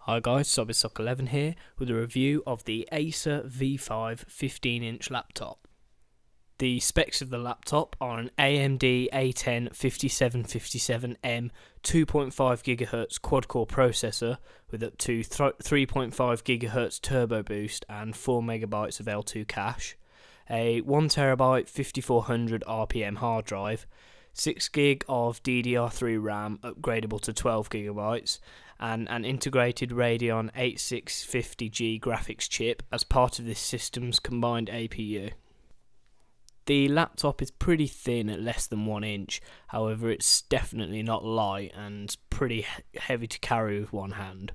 Hi guys, Sobbysock11 here with a review of the Acer V5 15-inch laptop. The specs of the laptop are an AMD A10 5757M 2.5 GHz quad-core processor with up to 3.5 GHz turbo boost and 4 MB of L2 cache, a 1TB 5400 RPM hard drive, 6GB of DDR3 RAM upgradable to 12GB, and an integrated Radeon 8650G graphics chip as part of this system's combined APU. The laptop is pretty thin at less than 1 inch, however it's definitely not light and pretty heavy to carry with one hand.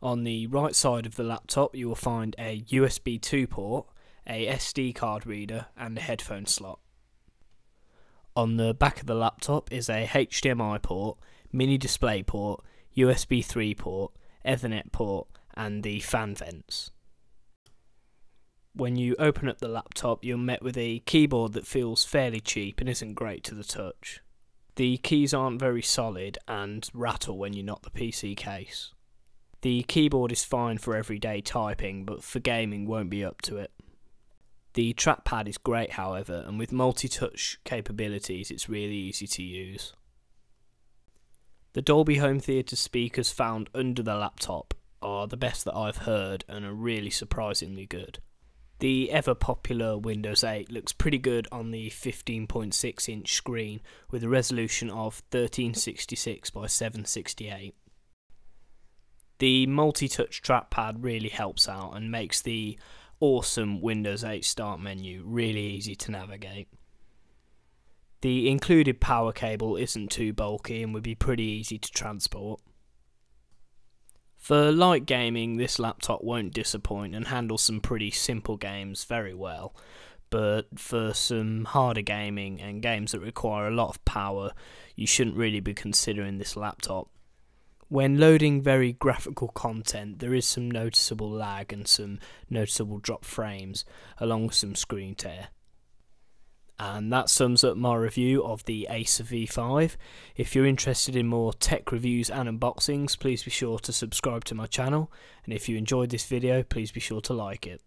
On the right side of the laptop you will find a USB 2 port, a SD card reader and a headphone slot. On the back of the laptop is a HDMI port, mini display port, USB 3 port, Ethernet port and the fan vents. When you open up the laptop you're met with a keyboard that feels fairly cheap and isn't great to the touch. The keys aren't very solid and rattle when you knock the PC case. The keyboard is fine for everyday typing but for gaming won't be up to it. The trackpad is great however, and with multi-touch capabilities it's really easy to use. The Dolby Home Theatre speakers found under the laptop are the best that I've heard and are really surprisingly good. The ever popular Windows 8 looks pretty good on the 15.6 inch screen with a resolution of 1366 by 768. The multi-touch trackpad really helps out and makes the awesome Windows 8 start menu really easy to navigate. The included power cable isn't too bulky and would be pretty easy to transport. For light gaming this laptop won't disappoint and handles some pretty simple games very well, but for some harder gaming and games that require a lot of power you shouldn't really be considering this laptop. When loading very graphical content there is some noticeable lag and some noticeable drop frames along with some screen tear. And that sums up my review of the Acer V5. If you're interested in more tech reviews and unboxings please be sure to subscribe to my channel, and if you enjoyed this video please be sure to like it.